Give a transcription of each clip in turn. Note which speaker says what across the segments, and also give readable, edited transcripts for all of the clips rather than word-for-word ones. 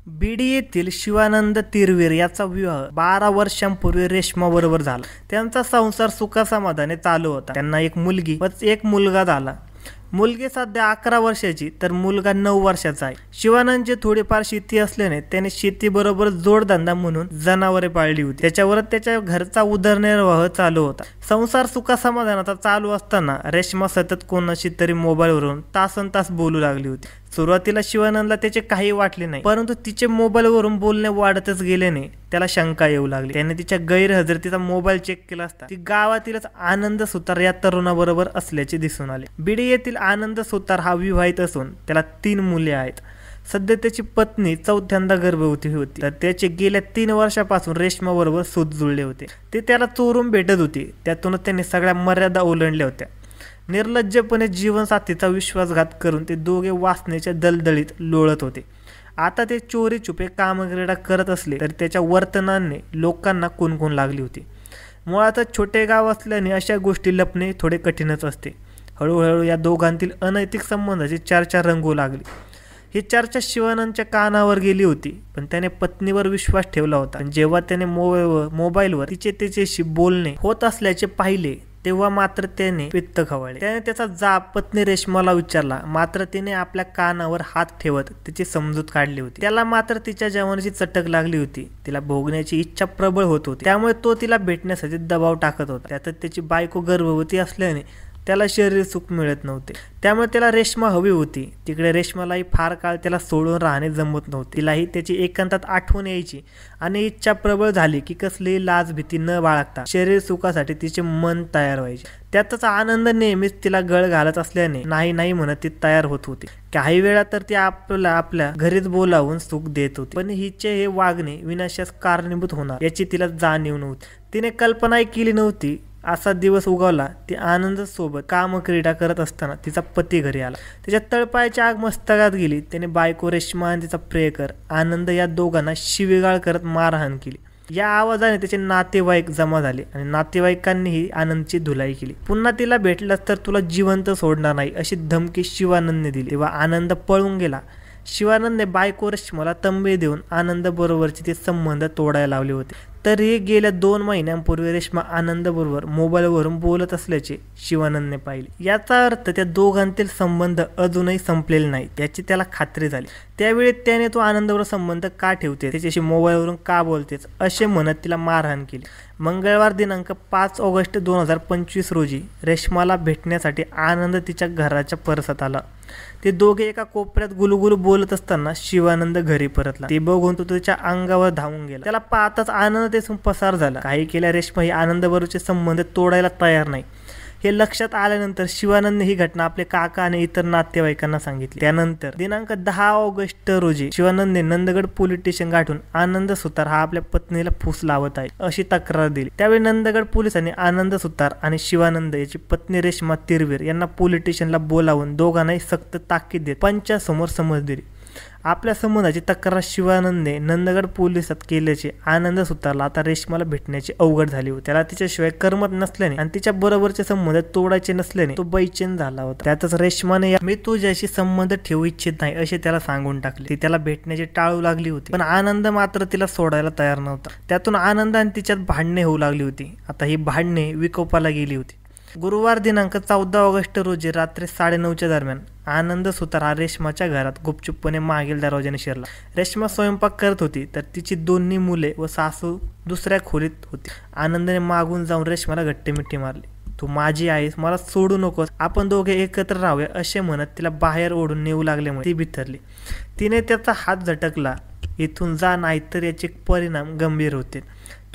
Speaker 1: बीड येथील शिवानंद तिरवीर याचा विवाह 12 वर्षांपूर्वी रेश्मा बरोबर झाला। त्यांचा संसार सुखासमाधाने चालू होता। त्यांना एक मुलगी व एक मुलगा झाला। मुलगी सध्या 11 वर्षाची तर मुलगा 9 वर्षाचा आहे। शिवानंदची थोडीफार शेती असल्याने त्याने शेतीबरोबर जोडधंदा म्हणून जनावरे पाळली होती। त्याच्यावर त्याच्या घरचा उदरनिर्वाह चालू होता। संसार सुखासमाधानाचा चालू असताना रेश्मा सतत कोणाशी तरी मोबाईलवरून तासनतास बोलू लागली होती। सुरुवातीला शिवानंदला त्याचे काही वाटले नाही, परंतु तिचे मोबाईलवरून बोलणे वाढतच गेल्याने त्याला शंका येऊ लागली। त्याने तिच्या गैरहजेरीत मोबाईल चेक केला असता ती गावातीलच आनंद सुतार या तरुणाबरोबर असल्याचे दिसून आले। बीड येथील आनंद सुतार हा विवाहित असून त्याला 3 मुले आहेत। सध्या त्याची पत्नी चौथ्यांदा गर्भवती होती, तर त्याचे गेल्या 3 वर्षापासून रेश्मा बरोबर सूत जुळले होते। ते त्याला चोरून भेटत होते, त्यातूनच त्याने सगळ्या मर्यादा ओलांडल्या होत्या। निर्लज्जपणे जीवनसाथीचा विश्वासघात करून ते दोघे वासनेच्या दलदलीत लोळत होते। आता ते चोरी छुपे कामक्रीडा करत असले तरी त्याच्या वर्तनाने लोकांना कुणकुण लागली होती। मुळातच छोटे गाव असल्याने अशा गोष्टी लपणे थोडे कठीणच असते। हळूहळू या दोघांतील अनैतिक संबंधाची चर्चा रंगू लागली। ही चर्चा शिवानंदच्या कानावर गेली होती, पण त्याने पत्नीवर विश्वास ठेवला होता। जेव्हा त्याने मोबाईलवर तिच्याशी बोलणे होत असल्याचे पाहिले तेव्हा मात्र त्याने पित्त खवळले। त्याने त्याचा जाब पत्नी रेश्माला विचारला, मात्र तिने आपल्या कानावर हात ठेवत तिची समजूत काढली होती। त्याला मात्र तिच्या जवानीची चटक लागली होती। तिला भोगण्याची इच्छा प्रबळ होत होती, त्यामुळे तो तिला भेटण्यासाठी दबाव टाकत होता। त्यातच त्याची बायको गर्भवती असल्याने त्याला शरीर सुख मिळत नव्हते, त्यामुळे त्याला रेश्मा हवी होती। तिकडे रेश्मालाही फार काळ त्याला सोडून राहणे जमत नव्हते। तिलाही त्याची एकांतात आठवण यायची आणि इच्छा प्रबळ झाली की कसलीही लाज भीती न बाळगता शरीर सुखासाठी तिचे मन तयार व्हायचे। त्यातच आनंद नेहमीच तिला गळ घालत असल्याने नाही नाही म्हणत ती तयार होत होती। काही वेळा तर ती आपल्या घरीच बोलावून सुख देत होती, पण हिचे हे वागणे विनाशास कारणीभूत होणार याची तिला जाणीव नव्हती। तिने कल्पनाही केली नव्हती। असा दिवस उगवला, ती आनंद सोबत कामक्रीडा करत असताना तिचा पती घरी आला। त्याच्या तळपायाची आग मस्तकात गेली। त्याने बायको रेश्मा आणि तिचा प्रियकर आनंद या दोघांना शिवीगाळ करत मारहाण केली। या आवाजाने त्याचे नातेवाईक जमा झाले आणि नातेवाईकांनीही आनंदची धुलाई केली। पुन्हा तिला भेटलास तर तुला जिवंत सोडणार नाही अशी धमकी शिवानंदने दिली। तेव्हा आनंद पळून गेला। शिवानंदने बायको रेश्माला तंबी देऊन आनंद बरोबरचे ते संबंध तोडायला लावले होते। तरीही गेल्या 2 महिन्यांपूर्वी रेश्मा आनंद बरोबर मोबाईलवरून बोलत असल्याचे शिवानंदने पाहिले। याचा अर्थ त्या दोघांतील संबंध अजूनही संपलेले नाहीत याची त्याला खात्री झाली। त्यावेळी त्याने तो आनंदबरोबर संबंध का ठेवते, त्याच्याशी मोबाईलवरून का बोलतेस असे म्हणत तिला मारहाण केली। मंगळवार दिनांक 5 ऑगस्ट 2025 रोजी रेश्माला भेटण्यासाठी आनंद तिच्या घराच्या परिसरात आला। ते दोघे एका कोपऱ्यात गुलगुलू बोलत असताना शिवानंद घरी परतला। ते बघून तो त्याच्या अंगावर धावून गेला। त्याला पाहताच आनंद तेथून पसार झाला। काही केल्या रेश्मा ही आनंद बरोबरचे संबंध तोडायला तयार नाही हे लक्षात आल्यानंतर शिवानंदने ही घटना आपले काका आणि इतर नातेवाईकांना सांगितली। त्यानंतर दिनांक 10 ऑगस्ट रोजी शिवानंदने नंदगड पोलीस स्टेशन गाठून आनंद सुतार हा आपल्या पत्नीला फूस लावत आहे अशी तक्रार दिली। त्यावेळी नंदगड पोलिसांनी आनंद सुतार आणि शिवानंद याची पत्नी रेश्मा तिरवीर यांना पोलीस स्टेशनला बोलावून दोघांनाही सक्त ताकीद देत पंचासमोर समज दिली। आपल्या संबंधाची तक्रार शिवानंदने नंदगड पोलिसात केल्याचे आनंद सुतारला आता रेश्माला भेटण्याची अवघड झाली होती। त्याला तिच्याशिवाय करमत नसल्याने आणि तिच्या बरोबरचे संबंध तोडायचे नसल्याने तो बैचेन झाला होता। त्यातच रेश्माने मी तुझ्याशी संबंध ठेवू इच्छित नाही असे त्याला सांगून टाकले। ती त्याला भेटण्याची टाळू लागली होती, पण आनंद मात्र तिला सोडायला तयार नव्हता। त्यातून आनंद आणि तिच्यात भांडणे होऊ लागली होती। आता ही भांडणे विकोपाला गेली होती। गुरुवार दिनांक 14 ऑगस्ट रोजी रात्री 9:30च्या दरम्यान आनंद सुतार हा रेश्माच्या घरात गुपचूपपणे मागील दरवाजाने शिरला। रेश्मा स्वयंपाक करत होती तर तिची दोन्ही मुले व सासू दुसऱ्या खोलीत होती। आनंदने मागून जाऊन रेश्माला घट्टी मिठी मारली। तू माझी आहेस, मला सोडू नकोस, आपण दोघे एकत्र राहूया असे म्हणत तिला बाहेर ओढून नेऊ लागल्यामुळे ती बिथरली। तिने त्याचा हात झटकला, इथून जा नाहीतर याचे परिणाम गंभीर होतील,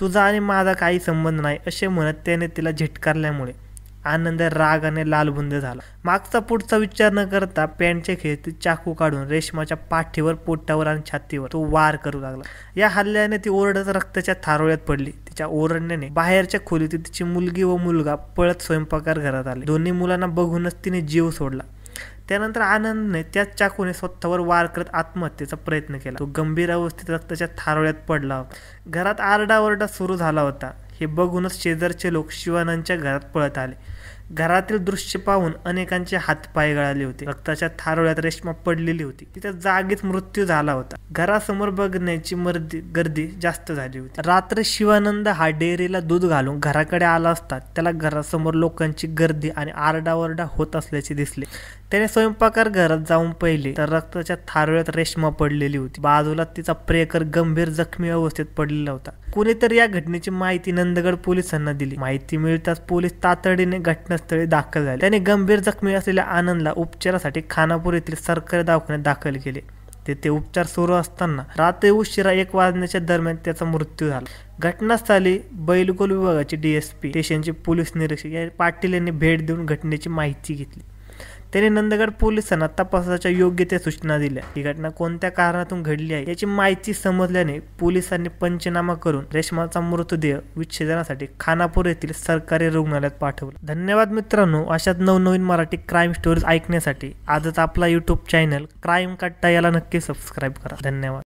Speaker 1: तुझा आणि माझा काही संबंध नाही असे म्हणत त्याने तिला झिटकारल्यामुळे आनंद रागाने लालबुंद झाला। मागचा पुढचा विचार न करता पॅन्टचे खेळती चाकू काढून रेश्माच्या पाठीवर, पोटावर आणि छातीवर तो वार करू लागला। या हल्ल्याने ती ओरडत रक्ताच्या थारोळ्यात पडली। तिच्या ओरडण्याने बाहेरच्या खोलीत तिची मुलगी व मुलगा पळत स्वयंपाकघर घरात आले। दोन्ही मुलांना बघूनच तिने जीव सोडला। त्यानंतर आनंदने त्याच चाकूने स्वतःवर वार करत आत्महत्येचा प्रयत्न केला। तो गंभीर अवस्थेत रक्ताच्या थारोळ्यात पडला होता। घरात आरडाओरडा सुरू झाला होता। हे बघूनच शेजारचे लोक शिवानंदच्या घरात पळत आले। घरातील दृश्य पाहून अनेकांचे हातपाय गळाले होते. रक्ताच्या थारोळ्यात रेश्मा पडलेली होती. तिच्या जागीच मृत्यू झाला होता. घरासमोर बघण्याची गर्दी जास्त झाली होती. रात्री शिवानंद हा डेअरीला दूध घालून घराकडे आला असता त्याला घरासमोर लोकांची गर्दी आणि आरडाओरडा होत असल्याचे दिसले. त्याने स्वयंपाकघर घरात जाऊन पाहिले तर रक्ताच्या थारोळ्यात रेश्मा पडलेली होती. बाजूला तिचा प्रियकर गंभीर जखमी अवस्थेत पडलेला होता. कुणीतरी या घटनेची माहिती नंदगड पोलिसांना दिली. माहिती मिळताच पोलीस तातडीने घटनास्थळी दाखल झाले. त्याने गंभीर जखमी असलेल्या आनंदला उपचारासाठी खानापूर येथील सरकारी दवाखान्यात दाखल केले. तेथे उपचार सुरू असताना रात्री उशिरा 1 वाजण्याच्या दरम्यान त्याचा मृत्यू झाला. घटनास्थळी बैलगोल विभागाचे DSP स्टेशनचे पोलीस निरीक्षक या पाटील यांनी भेट देऊन घटनेची माहिती घेतली. त्यांनी नंदगड पोलिसांना तपासाच्या योग्य त्या सूचना दिल्या. ही घटना कोणत्या कारणातून घडली आहे याची माहिती समजल्याने पोलिसांनी पंचनामा करून रेश्माचा मृतदेह विच्छेदनासाठी खानापूर येथील सरकारी रुग्णालयात पाठवला. धन्यवाद मित्रांनो. अशाच नवनवीन मराठी क्राईम स्टोरीज ऐकण्यासाठी आजच आपला YouTube चॅनल क्राईम कट्टा याला नक्की सबस्क्राईब करा. धन्यवाद.